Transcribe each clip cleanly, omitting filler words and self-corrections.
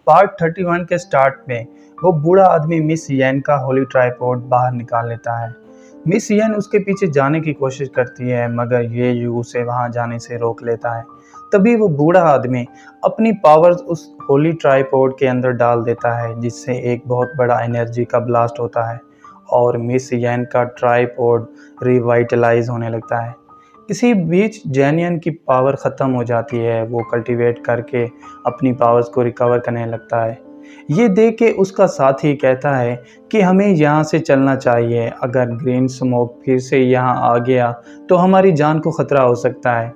Part 31 के start में वो बूढ़ा आदमी मिस येन का होली ट्राइपॉड बाहर निकाल लेता है। मिस येन उसके पीछे जाने की कोशिश करती है मगर ये यू उसे वहां जाने से रोक लेता है। तभी वो बूढ़ा आदमी अपनी पावर्स उस होली ट्राइपॉड के अंदर डाल देता है जिससे एक बहुत बड़ा एनर्जी का ब्लास्ट होता है और मिस येन का ट्राइपॉड रिवाइटलाइज होने लगता है। इसी बीच जेनियन की पावर ख़त्म हो जाती है। वो कल्टीवेट करके अपनी पावर्स को रिकवर करने लगता है। ये देख के उसका साथी कहता है कि हमें यहाँ से चलना चाहिए। अगर ग्रीन स्मोक फिर से यहाँ आ गया तो हमारी जान को ख़तरा हो सकता है,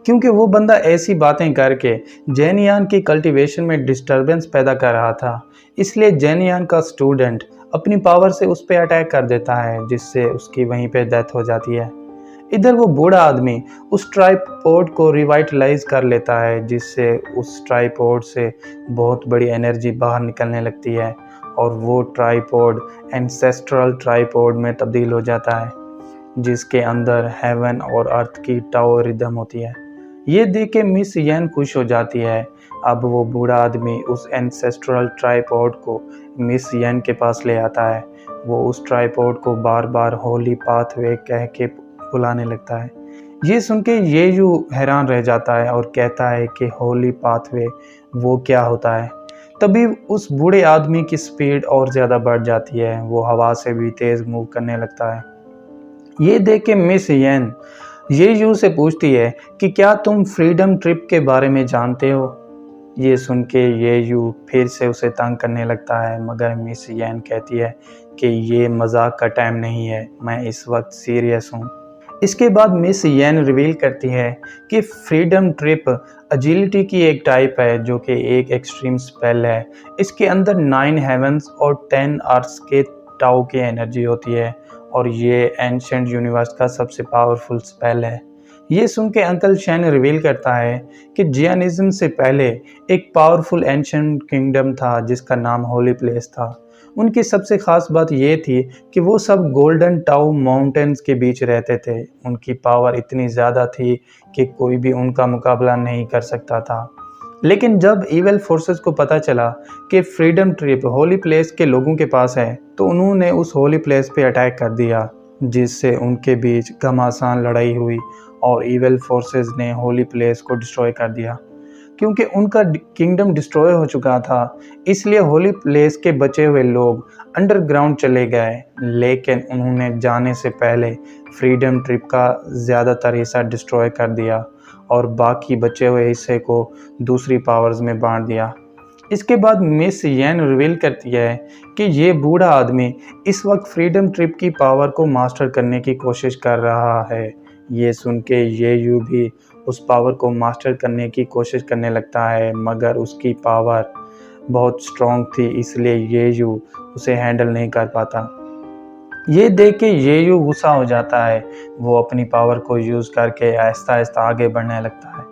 क्योंकि वो बंदा ऐसी बातें करके जेनियन की कल्टीवेशन में डिस्टरबेंस पैदा कर रहा था। इसलिए जेनियन का स्टूडेंट अपनी पावर से उस पर अटैक कर देता है जिससे उसकी वहीं पे डेथ हो जाती है। इधर वो बूढ़ा आदमी उस ट्राइपॉड को रिवाइटलाइज कर लेता है जिससे उस ट्राइपॉड से बहुत बड़ी एनर्जी बाहर निकलने लगती है और वो ट्राइपॉड एंसेस्ट्रल ट्राइपॉड में तब्दील हो जाता है जिसके अंदर हेवन और अर्थ की टाओ रिदम होती है। ये देख के मिस येन खुश हो जाती है। अब वो बूढ़ा आदमी उस एंसेस्ट्रल ट्राइपॉड को मिस येन के पास ले आता है। वो उस ट्राइपॉड को बार बार होली पाथवे कह के बुलाने लगता है। ये सुन के ये यू हैरान रह जाता है और कहता है कि होली पाथवे वो क्या होता है। तभी उस बूढ़े आदमी की स्पीड और ज़्यादा बढ़ जाती है। वो हवा से भी तेज़ मूव करने लगता है। ये देख के मिस येन ये यू से पूछती है कि क्या तुम फ्रीडम ट्रिप के बारे में जानते हो। ये सुन के ये यू फिर से उसे तंग करने लगता है मगर मिस येन कहती है कि ये मजाक का टाइम नहीं है, मैं इस वक्त सीरियस हूँ। इसके बाद मिस येन रिवील करती है कि फ्रीडम ट्रिप एजिलिटी की एक टाइप है जो कि एक एक्सट्रीम स्पेल है। इसके अंदर 9 हेवंस और 10 अर्थ्स के टाउ की एनर्जी होती है और ये एंशिएंट यूनिवर्स का सबसे पावरफुल स्पेल है। ये सुन के अंकल शैन रिवील करता है कि जियानिज्म से पहले एक पावरफुल एंशिएंट किंगडम था जिसका नाम होली प्लेस था। उनकी सबसे ख़ास बात ये थी कि वो सब गोल्डन टाउ माउंटेन्स के बीच रहते थे। उनकी पावर इतनी ज़्यादा थी कि कोई भी उनका मुकाबला नहीं कर सकता था। लेकिन जब इविल फोर्सेस को पता चला कि फ्रीडम ट्रिप होली प्लेस के लोगों के पास है तो उन्होंने उस होली प्लेस पे अटैक कर दिया जिससे उनके बीच घमासान लड़ाई हुई और इविल फोर्सेस ने होली प्लेस को डिस्ट्रॉय कर दिया। क्योंकि उनका किंगडम डिस्ट्रॉय हो चुका था इसलिए होली प्लेस के बचे हुए लोग अंडरग्राउंड चले गए, लेकिन उन्होंने जाने से पहले फ्रीडम ट्रिप का ज़्यादातर हिस्सा डिस्ट्रॉय कर दिया और बाकी बचे हुए हिस्से को दूसरी पावर्स में बांट दिया। इसके बाद मिस येन रिवील करती है कि ये बूढ़ा आदमी इस वक्त फ्रीडम ट्रिप की पावर को मास्टर करने की कोशिश कर रहा है। ये सुन के ये यू भी उस पावर को मास्टर करने की कोशिश करने लगता है मगर उसकी पावर बहुत स्ट्रॉन्ग थी इसलिए ये यू उसे हैंडल नहीं कर पाता। ये देख के ये यू गुस्सा हो जाता है। वो अपनी पावर को यूज़ करके आहिस्ता आहिस्ता आगे बढ़ने लगता है।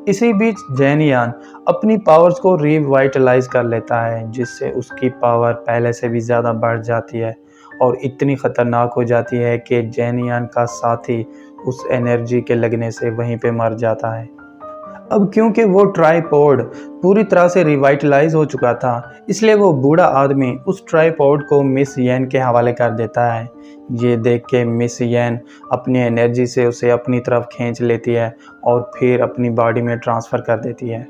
इसी बीच जेनियन अपनी पावर्स को रिवाइटलाइज कर लेता है जिससे उसकी पावर पहले से भी ज़्यादा बढ़ जाती है और इतनी ख़तरनाक हो जाती है कि जेनियन का साथी उस एनर्जी के लगने से वहीं पे मर जाता है। अब क्योंकि वो ट्राइपॉड पूरी तरह से रिवाइटलाइज हो चुका था इसलिए वो बूढ़ा आदमी उस ट्राइपॉड को मिस येन के हवाले कर देता है। ये देख के मिस येन अपनी एनर्जी से उसे अपनी तरफ खींच लेती है और फिर अपनी बॉडी में ट्रांसफ़र कर देती है।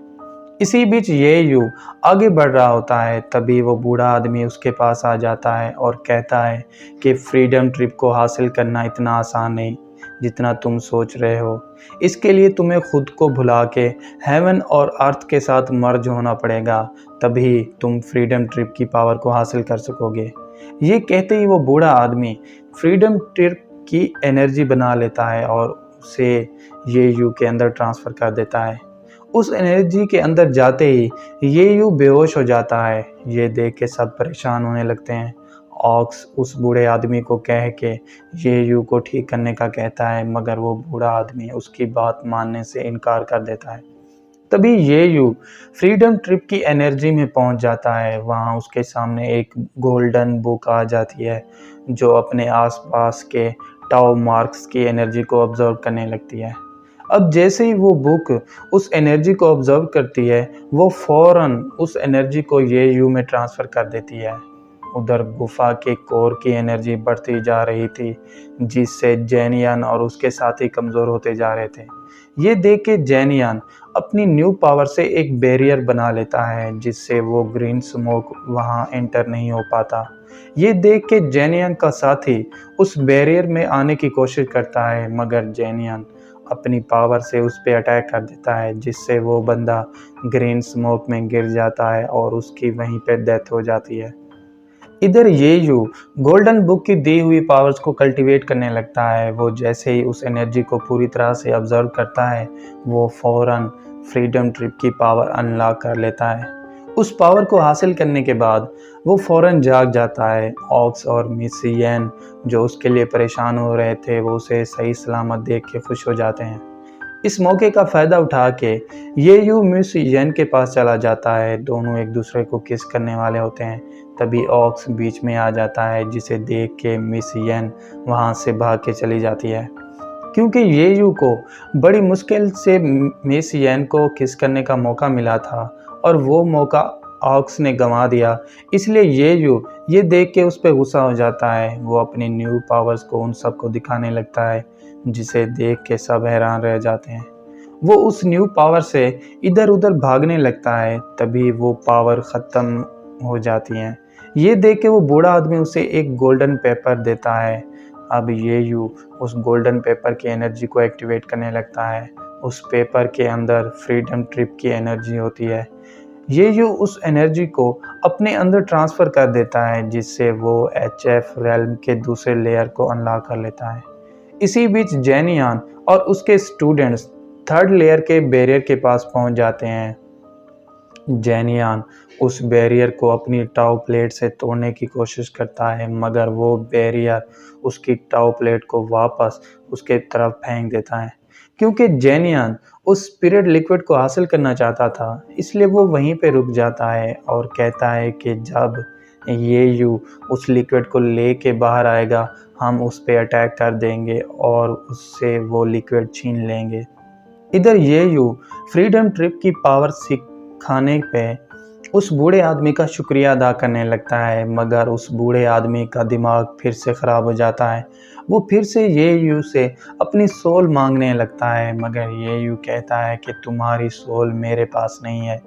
इसी बीच ये यू आगे बढ़ रहा होता है। तभी वो बूढ़ा आदमी उसके पास आ जाता है और कहता है कि फ्रीडम ट्रिप को हासिल करना इतना आसान नहीं जितना तुम सोच रहे हो। इसके लिए तुम्हें खुद को भुला के हेवन और अर्थ के साथ मर्ज होना पड़ेगा, तभी तुम फ्रीडम ट्रिप की पावर को हासिल कर सकोगे। ये कहते ही वो बूढ़ा आदमी फ्रीडम ट्रिप की एनर्जी बना लेता है और उसे ये यू के अंदर ट्रांसफ़र कर देता है। उस एनर्जी के अंदर जाते ही ये यू बेहोश हो जाता है। ये देख के सब परेशान होने लगते हैं। ऑक्स उस बूढ़े आदमी को कह के ये यू को ठीक करने का कहता है मगर वो बूढ़ा आदमी उसकी बात मानने से इनकार कर देता है। तभी ये यू फ्रीडम ट्रिप की एनर्जी में पहुंच जाता है। वहाँ उसके सामने एक गोल्डन बुक आ जाती है जो अपने आसपास के टाउ मार्क्स की एनर्जी को ऑब्जर्व करने लगती है। अब जैसे ही वो बुक उस एनर्जी को ऑब्जर्व करती है, वो फ़ौरन उस एनर्जी को ये यू में ट्रांसफ़र कर देती है। उधर गुफा के कोर की एनर्जी बढ़ती जा रही थी, जिससे जेनियन और उसके साथी कमज़ोर होते जा रहे थे। ये देख के जेनियन अपनी न्यू पावर से एक बैरियर बना लेता है, जिससे वो ग्रीन स्मोक वहाँ एंटर नहीं हो पाता। ये देख के जेनियन का साथी उस बैरियर में आने की कोशिश करता है, मगर जेनियन अपनी पावर से उस पे अटैक कर देता है, जिससे वो बंदा ग्रीन स्मोक में गिर जाता है और उसकी वहीं पे डेथ हो जाती है। इधर ये यू गोल्डन बुक की दी हुई पावर्स को कल्टीवेट करने लगता है। वो जैसे ही उस एनर्जी को पूरी तरह से ऑब्जर्व करता है, वो फौरन फ्रीडम ट्रिप की पावर अनलॉक कर लेता है। उस पावर को हासिल करने के बाद वो फौरन जाग जाता है। ऑक्स और मिस येन जो उसके लिए परेशान हो रहे थे, वो उसे सही सलामत देख के खुश हो जाते हैं। इस मौके का फ़ायदा उठा के ये यू मिस येन के पास चला जाता है। दोनों एक दूसरे को किस करने वाले होते हैं, तभी ऑक्स बीच में आ जाता है, जिसे देख के मिस येन वहाँ से भाग के चली जाती है। क्योंकि ये यू को बड़ी मुश्किल से मिस येन को किस करने का मौका मिला था और वो मौका ऑक्स ने गंवा दिया, इसलिए ये यू ये देख के उस पर गुस्सा हो जाता है। वो अपनी न्यू पावर्स को उन सबको दिखाने लगता है, जिसे देख के सब हैरान रह जाते हैं। वो उस न्यू पावर से इधर उधर भागने लगता है, तभी वो पावर ख़त्म हो जाती हैं। ये देख के वो बूढ़ा आदमी उसे एक गोल्डन पेपर देता है। अब ये यू उस गोल्डन पेपर की एनर्जी को एक्टिवेट करने लगता है। उस पेपर के अंदर फ्रीडम ट्रिप की एनर्जी होती है। ये यू उस एनर्जी को अपने अंदर ट्रांसफ़र कर देता है, जिससे वो एचएफ रेल्म के दूसरे लेयर को अनलॉक कर लेता है। इसी बीच जेनियान और उसके स्टूडेंट्स थर्ड लेयर के बैरियर के पास पहुंच जाते हैं। जेनियान उस बैरियर को अपनी टाउ प्लेट से तोड़ने की कोशिश करता है, मगर वो बैरियर उसकी टाउ प्लेट को वापस उसके तरफ फेंक देता है। क्योंकि जेनियान उस स्पिरिट लिक्विड को हासिल करना चाहता था, इसलिए वो वहीं पे रुक जाता है और कहता है कि जब ये यू उस लिक्विड को लेके बाहर आएगा, हम उस पे अटैक कर देंगे और उससे वो लिक्विड छीन लेंगे। इधर ये यू फ्रीडम ट्रिप की पावर सिखाने पे उस बूढ़े आदमी का शुक्रिया अदा करने लगता है, मगर उस बूढ़े आदमी का दिमाग फिर से ख़राब हो जाता है। वो फिर से ये यू से अपनी सोल मांगने लगता है, मगर ये यू कहता है कि तुम्हारी सोल मेरे पास नहीं है।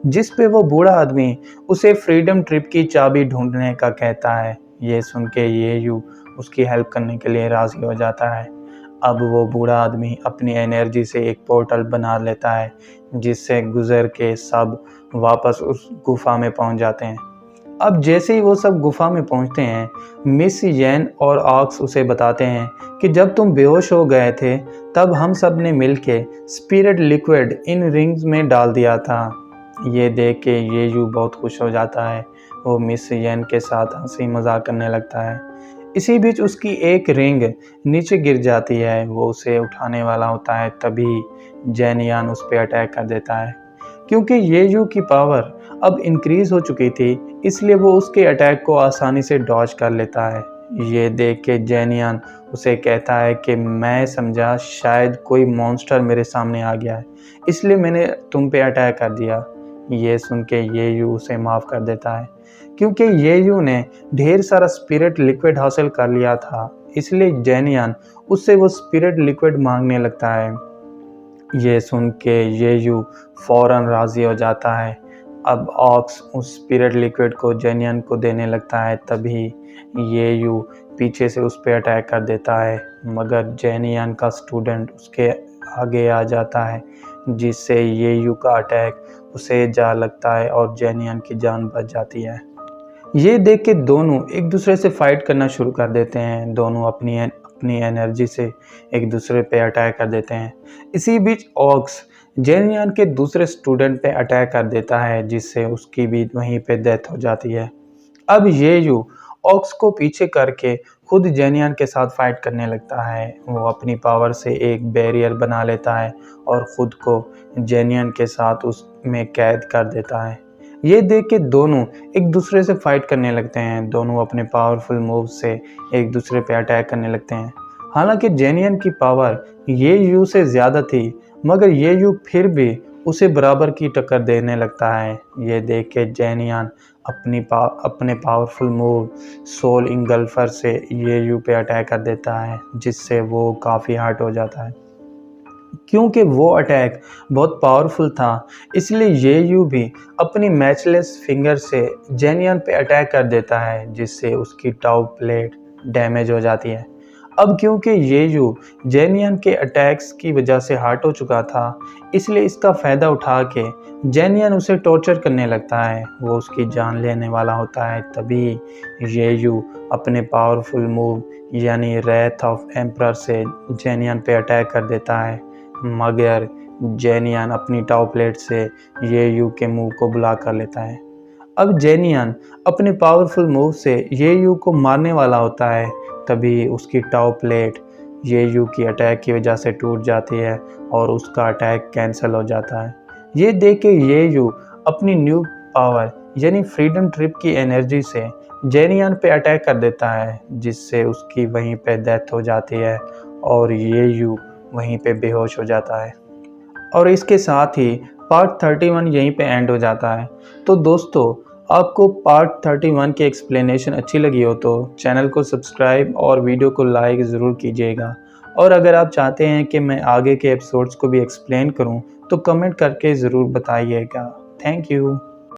जिस पे वो बूढ़ा आदमी उसे फ्रीडम ट्रिप की चाबी ढूंढने का कहता है। ये सुन के ये यू उसकी हेल्प करने के लिए राज़ी हो जाता है। अब वो बूढ़ा आदमी अपनी एनर्जी से एक पोर्टल बना लेता है, जिससे गुजर के सब वापस उस गुफा में पहुंच जाते हैं। अब जैसे ही वो सब गुफा में पहुंचते हैं, मिस येन और ऑक्स उसे बताते हैं कि जब तुम बेहोश हो गए थे, तब हम सब ने मिलके स्पिरिट लिक्विड इन रिंग्स में डाल दिया था। ये देख के ये यू बहुत खुश हो जाता है। वो मिस येन के साथ हंसी मजाक करने लगता है। इसी बीच उसकी एक रिंग नीचे गिर जाती है। वो उसे उठाने वाला होता है, तभी जेनियान उस पर अटैक कर देता है। क्योंकि ये यू की पावर अब इंक्रीज हो चुकी थी, इसलिए वो उसके अटैक को आसानी से डॉज कर लेता है। ये देख के जेनियान उसे कहता है कि मैं समझा शायद कोई मॉन्स्टर मेरे सामने आ गया है, इसलिए मैंने तुम पे अटैक कर दिया। ये सुन के ये यू उसे माफ़ कर देता है, क्योंकि ये यू ने ढेर सारा स्पिरिट लिक्विड हासिल कर लिया था, इसलिए जेनियान उससे वो स्पिरिट लिक्विड मांगने लगता है। ये सुन के ये यू फौरन राज़ी हो जाता है। अब ऑक्स उस स्पिरिट लिक्विड को जेनियन को देने लगता है, तभी ये यू पीछे से उस पर अटैक कर देता है, मगर जेनियन का स्टूडेंट उसके आगे आ जाता है, जिससे ये यू का अटैक उसे जा लगता है और जेनियन की जान बच जाती है। ये देख के दोनों एक दूसरे से फाइट करना शुरू कर देते हैं। दोनों अपनी एनर्जी से एक दूसरे पे अटैक कर देते हैं। इसी बीच ऑक्स जेनियन के दूसरे स्टूडेंट पे अटैक कर देता है, जिससे उसकी भी वहीं पे डेथ हो जाती है। अब ये यू ऑक्स को पीछे करके खुद जेनियन के साथ फाइट करने लगता है। वो अपनी पावर से एक बैरियर बना लेता है और ख़ुद को जेनियन के साथ उसमें कैद कर देता है। ये देख के दोनों एक दूसरे से फाइट करने लगते हैं। दोनों अपने पावरफुल मूव से एक दूसरे पे अटैक करने लगते हैं। हालांकि जेनियन की पावर ये यू से ज़्यादा थी, मगर ये यू फिर भी उसे बराबर की टक्कर देने लगता है। ये देख के जेनियन अपने पावरफुल मूव सोल इंगल्फर से ये यू पे अटैक कर देता है, जिससे वो काफ़ी हर्ट हो जाता है। क्योंकि वो अटैक बहुत पावरफुल था, इसलिए ये यू भी अपनी मैचलेस फिंगर से जेनियन पे अटैक कर देता है, जिससे उसकी टाउ प्लेट डैमेज हो जाती है। अब क्योंकि ये यू जेनियन के अटैक्स की वजह से हर्ट हो चुका था, इसलिए इसका फ़ायदा उठा के जेनियन उसे टॉर्चर करने लगता है। वो उसकी जान लेने वाला होता है। तभी ये यू अपने पावरफुल मूव यानी रेथ ऑफ एम्परर से जेनियन पे अटैक कर देता है, मगर जेनियन अपनी टाउ प्लेट से ये यू के मुंह को बुला कर लेता है। अब जेनियन अपने पावरफुल मूव से ये यू को मारने वाला होता है। तभी उसकी टाउ प्लेट ये यू की अटैक की वजह से टूट जाती है और उसका अटैक कैंसिल हो जाता है। ये देख के ये यू अपनी न्यू पावर यानी फ्रीडम ट्रिप की एनर्जी से जेनियन पे अटैक कर देता है, जिससे उसकी वहीं पे डेथ हो जाती है और ये यू वहीं पे बेहोश हो जाता है। और इसके साथ ही पार्ट 31 यहीं पे एंड हो जाता है। तो दोस्तों, आपको पार्ट 31 की एक्सप्लेनेशन अच्छी लगी हो तो चैनल को सब्सक्राइब और वीडियो को लाइक ज़रूर कीजिएगा। और अगर आप चाहते हैं कि मैं आगे के एपिसोड्स को भी एक्सप्लेन करूं तो कमेंट करके ज़रूर बताइएगा। Thank you.